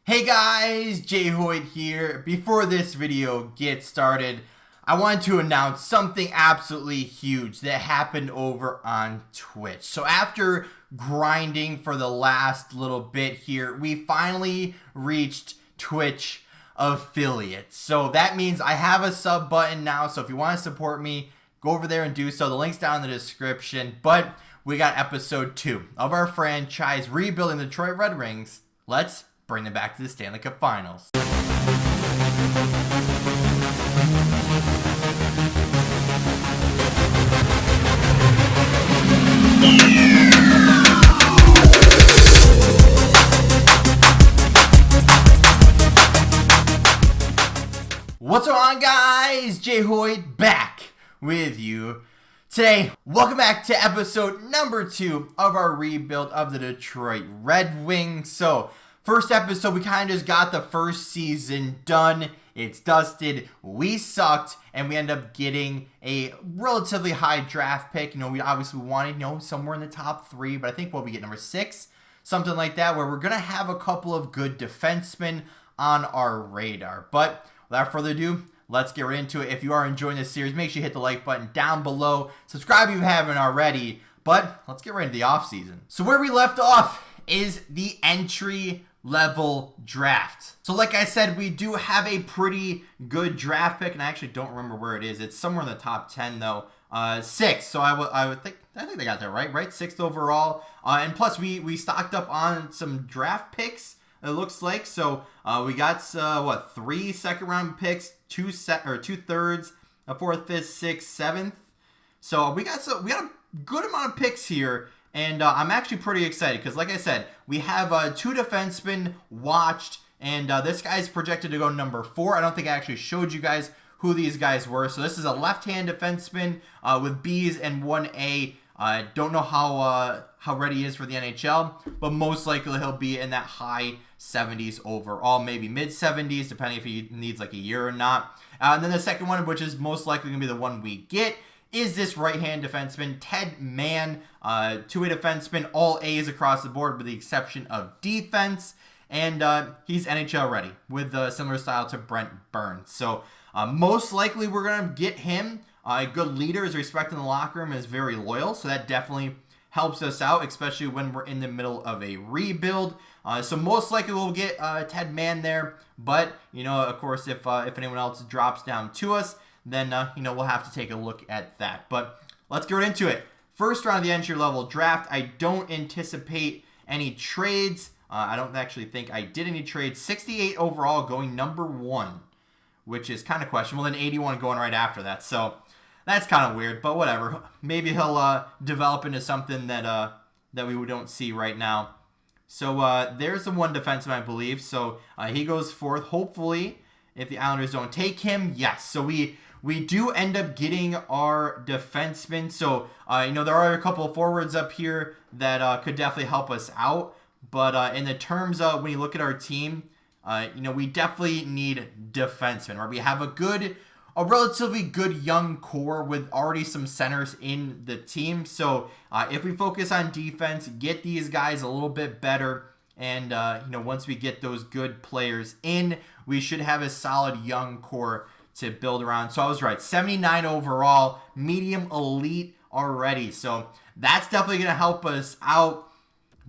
Hey guys, JHoyt here. Before this video gets started, I want to announce something absolutely huge that happened over on Twitch. So after grinding for the last little bit here, we finally reached Twitch affiliates. So that means I have a sub button now. So if you want to support me, go over there and do so. The link's down in the description. But we got episode 2 of our franchise rebuilding the Detroit Red Wings. Let's bring them back to the Stanley Cup Finals. What's going on, guys? JHoyt back with you today. Welcome back to episode number 2 of our rebuild of the Detroit Red Wings. So first episode, we kind of just got the first season done. It's dusted. We sucked, and we end up getting a relatively high draft pick. You know, we obviously wanted, somewhere in the top 3, but I think we get number 6, something like that, where we're going to have a couple of good defensemen on our radar. But without further ado, let's get right into it. If you are enjoying this series, make sure you hit the like button down below. Subscribe if you haven't already. But let's get right into the offseason. So where we left off is the entry level draft. So like I said, we do have a pretty good draft pick, and I actually don't remember where it is. It's somewhere in the top 10 though. 6. So I think they got that right? 6th overall. And plus we stocked up on some draft picks, it looks like. So we got 3 second round picks, 2 thirds, a 4th, 5th, 6th, 7th. So we got a good amount of picks here. And I'm actually pretty excited because, like I said, we have 2 defensemen watched, and this guy's projected to go number 4. I don't think I actually showed you guys who these guys were. So this is a left-hand defenseman with B's and 1A. I don't know how ready he is for the NHL, but most likely he'll be in that high 70s overall, maybe mid-70s, depending if he needs like a year or not. And then the second one, which is most likely going to be the one we get, is this right-hand defenseman, Ted Mann, 2A defenseman, all A's across the board with the exception of defense, and he's NHL ready with a similar style to Brent Burns. So most likely we're going to get him. A good leader, is respected in the locker room, is very loyal, so that definitely helps us out, especially when we're in the middle of a rebuild. So most likely we'll get Ted Mann there, but of course, if anyone else drops down to us, then we'll have to take a look at that. But let's get right into it. First round of the entry-level draft. I don't anticipate any trades. I don't actually think I did any trades. 68 overall, going number 1, which is kind of questionable. Then 81 going right after that. So that's kind of weird, but whatever. Maybe he'll develop into something that we don't see right now. So there's the one defenseman, I believe. So he goes 4th. Hopefully, if the Islanders don't take him, yes. So we do end up getting our defenseman. So, there are a couple of forwards up here that could definitely help us out. But in the terms of when you look at our team, we definitely need defensemen. Right? We have a relatively good young core with already some centers in the team. So if we focus on defense, get these guys a little bit better, and once we get those good players in, we should have a solid young core to build around. So I was right, 79 overall, medium elite already. So that's definitely going to help us out.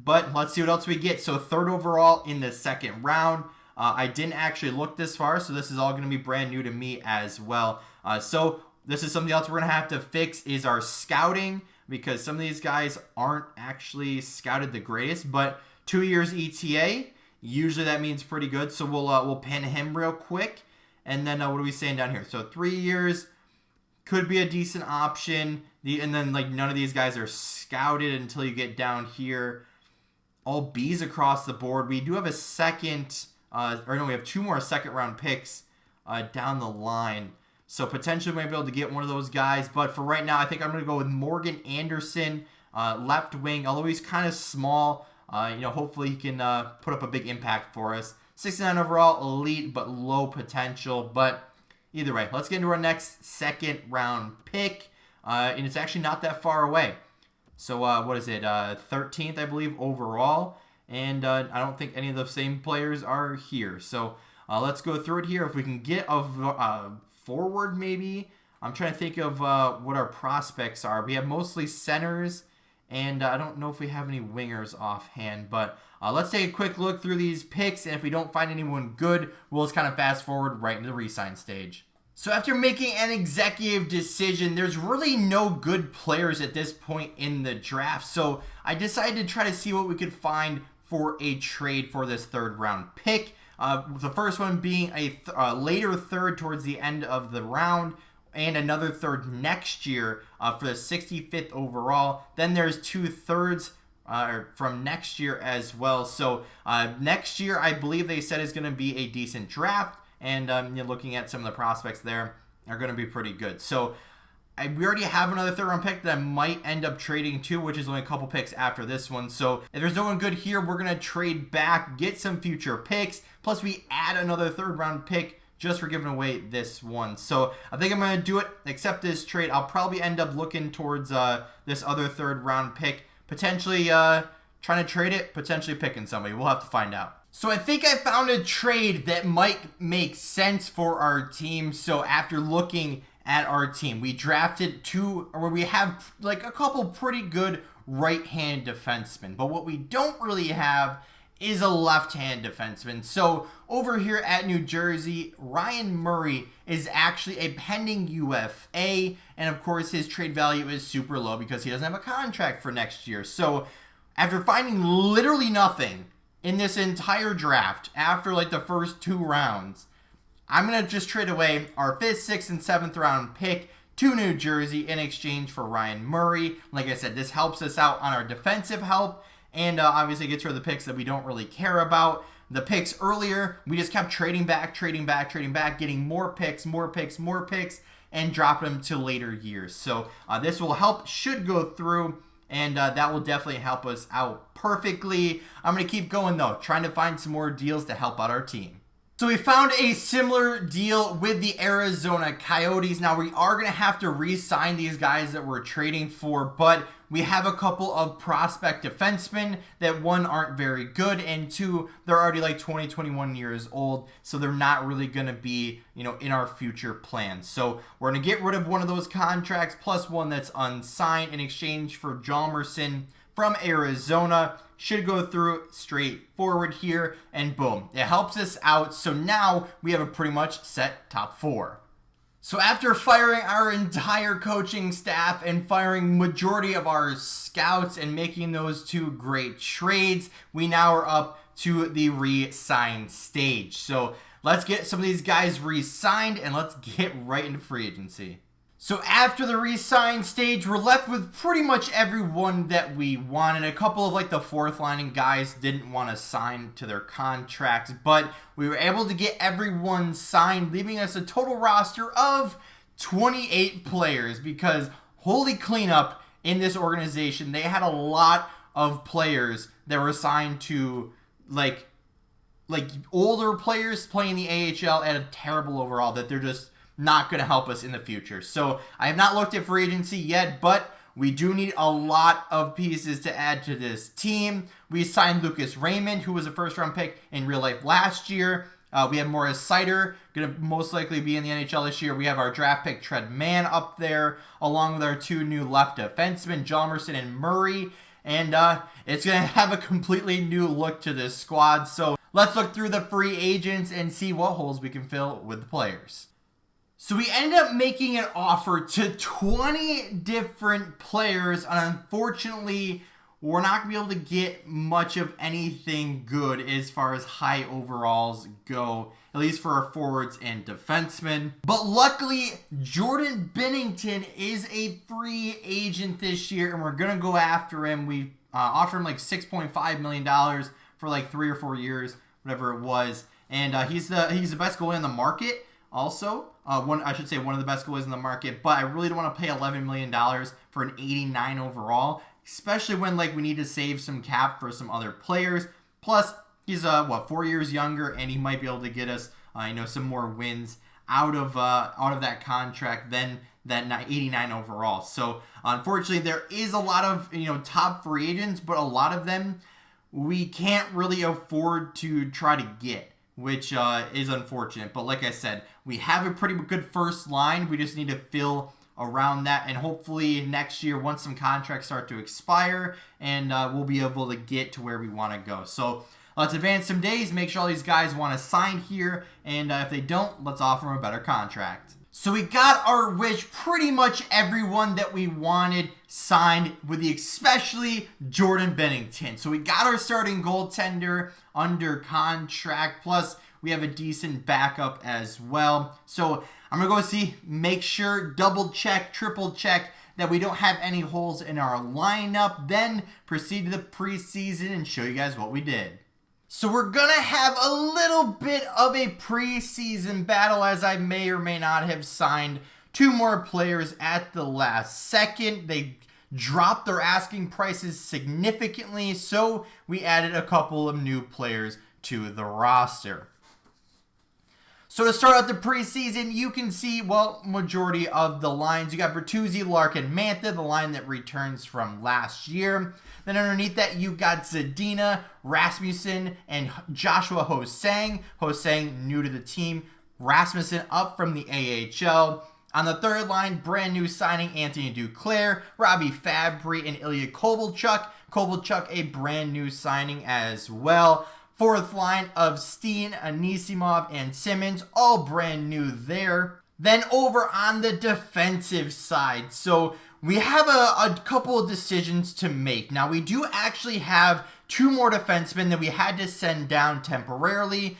But let's see what else we get. So 3rd overall in the 2nd round. I didn't actually look this far, so this is all going to be brand new to me as well. So this is something else we're going to have to fix, is our scouting, because some of these guys aren't actually scouted the greatest. But 2 years ETA, usually that means pretty good. So we'll pin him real quick. And then what are we saying down here? So 3 years could be a decent option. And then none of these guys are scouted until you get down here. All B's across the board. We do have a second, we have 2 more second round picks down the line. So potentially we might be able to get one of those guys. But for right now, I think I'm going to go with Morgan Anderson, left wing. Although he's kind of small, hopefully he can put up a big impact for us. 69 overall, elite, but low potential. But either way, let's get into our next second round pick. And it's actually not that far away. So what is it? 13th, I believe, overall. and I don't think any of the same players are here. So let's go through it here. If we can get a forward, maybe. I'm trying to think of what our prospects are. We have mostly centers, and I don't know if we have any wingers offhand, but let's take a quick look through these picks, and if we don't find anyone good, we'll just kind of fast forward right into the re-sign stage. So after making an executive decision, there's really no good players at this point in the draft. So I decided to try to see what we could find for a trade for this third round pick. The first one being a later third towards the end of the round, and another third next year for the 65th overall. Then there's 2 thirds from next year as well. So next year, I believe they said is going to be a decent draft. And looking at some of the prospects there are going to be pretty good. So we already have another third round pick that I might end up trading to, which is only a couple picks after this one. So if there's no one good here, we're going to trade back, get some future picks. Plus we add another third round pick just for giving away this one. So I think I'm going to do it, accept this trade. I'll probably end up looking towards this other third round pick, potentially trying to trade it, potentially picking somebody. We'll have to find out. So I think I found a trade that might make sense for our team. So after looking at our team, we drafted we have like a couple pretty good right-hand defensemen, but what we don't really have is a left-hand defenseman. So over here at New Jersey, Ryan Murray is actually a pending UFA, and of course his trade value is super low because he doesn't have a contract for next year. So after finding literally nothing in this entire draft, after like the first 2 rounds, I'm going to just trade away our 5th, 6th, and 7th round pick to New Jersey in exchange for Ryan Murray. Like I said, this helps us out on our defensive help, and obviously gets rid of the picks that we don't really care about. The picks earlier, we just kept trading back, getting more picks, and dropping them to later years. So this will help, should go through, and that will definitely help us out perfectly. I'm going to keep going, though, trying to find some more deals to help out our team. So we found a similar deal with the Arizona Coyotes. Now, we are going to have to re-sign these guys that we're trading for, but we have a couple of prospect defensemen that, 1, aren't very good, and 2, they're already like 20, 21 years old, so they're not really going to be, in our future plans. So we're going to get rid of one of those contracts, plus one that's unsigned, in exchange for Hjalmarsson from Arizona. Should go through straightforward here, and boom, it helps us out. So now we have a pretty much set top 4. So after firing our entire coaching staff and firing majority of our scouts and making those 2 great trades, we now are up to the re-sign stage. So let's get some of these guys re-signed, and let's get right into free agency. So after the re-sign stage, we're left with pretty much everyone that we wanted. A couple of like the 4th lining guys didn't want to sign to their contracts, but we were able to get everyone signed, leaving us a total roster of 28 players, because holy cleanup in this organization. They had a lot of players that were signed to like older players playing the AHL at a terrible overall, that they're just not going to help us in the future. So I have not looked at free agency yet, but we do need a lot of pieces to add to this team. We signed Lucas Raymond, who was a 1st round pick in real life last year. We have Morris Sider, going to most likely be in the NHL this year. We have our draft pick Tred Mann up there, along with our 2 new left defensemen, Hjalmarsson and Murray. And it's going to have a completely new look to this squad. So let's look through the free agents and see what holes we can fill with the players. So we ended up making an offer to 20 different players, and unfortunately, we're not going to be able to get much of anything good as far as high overalls go, at least for our forwards and defensemen. But luckily, Jordan Binnington is a free agent this year, and we're going to go after him. We offered him like $6.5 million for like 3 or 4 years, whatever it was. And he's the best goalie on the market also. One of the best goalies in the market, but I really don't want to pay $11 million for an 89 overall, especially when we need to save some cap for some other players. Plus, he's 4 years younger, and he might be able to get us some more wins out of that contract than that 89 overall. So unfortunately, there is a lot of top free agents, but a lot of them we can't really afford to try to get, which is unfortunate. But like I said, we have a pretty good first line. We just need to fill around that, and hopefully next year, once some contracts start to expire, and we'll be able to get to where we want to go. So let's advance some days, make sure all these guys want to sign here, and if they don't, let's offer them a better contract. So we got our wish, pretty much everyone that we wanted signed, with the especially Jordan Binnington. So we got our starting goaltender under contract, plus we have a decent backup as well. So I'm going to go make sure, double check, triple check that we don't have any holes in our lineup, then proceed to the preseason and show you guys what we did. So we're going to have a little bit of a preseason battle, as I may or may not have signed 2 more players at the last second. They dropped their asking prices significantly, so we added a couple of new players to the roster. So to start out the preseason, you can see, well, majority of the lines. You got Bertuzzi, Larkin, Mantha, the line that returns from last year. Then underneath that, you got Zadina, Rasmussen, and Joshua Ho-Sang. Ho-Sang new to the team. Rasmussen up from the AHL. On the third line, brand new signing Anthony Duclair, Robbie Fabry, and Ilya Kovalchuk. Kovalchuk, a brand new signing as well. Fourth line of Steen, Anisimov, and Simmons, all brand new there. Then over on the defensive side, so we have a couple of decisions to make. Now, we do actually have 2 more defensemen that we had to send down temporarily,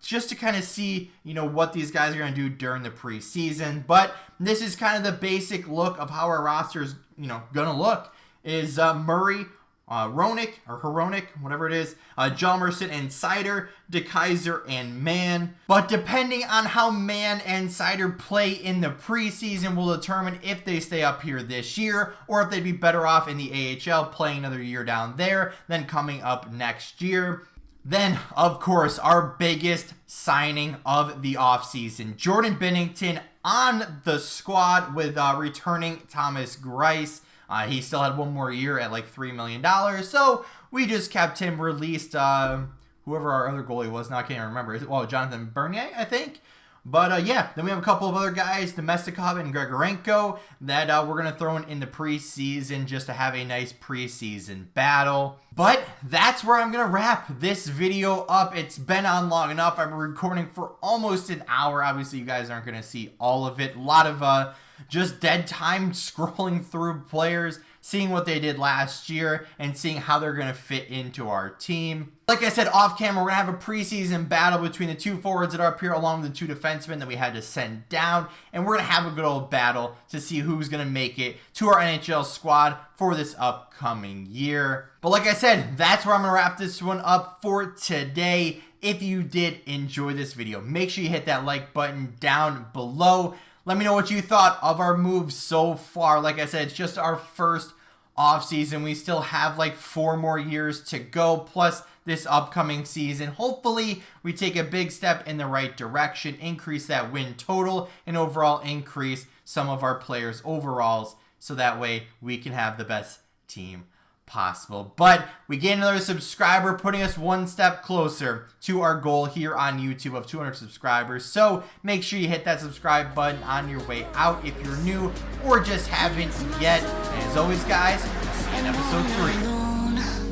just to kind of see, what these guys are going to do during the preseason. But this is kind of the basic look of how our roster is, going to look. Is Murray, Hronik, whatever it is, Hjalmarsson and Seider, DeKaiser and Mann. But depending on how Mann and Seider play in the preseason will determine if they stay up here this year or if they'd be better off in the AHL playing another year down there than coming up next year. Then, of course, our biggest signing of the offseason, Jordan Binnington on the squad with returning Thomas Greiss. He still had 1 more year at like $3 million, so we just kept him, released whoever our other goalie was. Now I can't remember. Well, Jonathan Bernier, I think. But yeah, then we have a couple of other guys, Domestikov and Grigorenko, that we're going to throw in the preseason just to have a nice preseason battle. But that's where I'm going to wrap this video up. It's been on long enough. I've been recording for almost an hour. Obviously, you guys aren't going to see all of it. A lot of just dead time scrolling through players, seeing what they did last year, and seeing how they're going to fit into our team. Like I said, off camera, we're going to have a preseason battle between the 2 forwards that are up here, along with the 2 defensemen that we had to send down, and we're going to have a good old battle to see who's going to make it to our NHL squad for this upcoming year. But like I said, that's where I'm going to wrap this one up for today. If you did enjoy this video, make sure you hit that like button down below. Let me know what you thought of our moves so far. Like I said, it's just our first offseason. We still have like 4 more years to go, plus this upcoming season. Hopefully, we take a big step in the right direction, increase that win total, and overall increase some of our players' overalls, so that way we can have the best team possible. But we gained another subscriber, putting us 1 step closer to our goal here on YouTube of 200 subscribers. So make sure you hit that subscribe button on your way out if you're new or just haven't yet. And as always, guys, see you in episode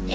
3.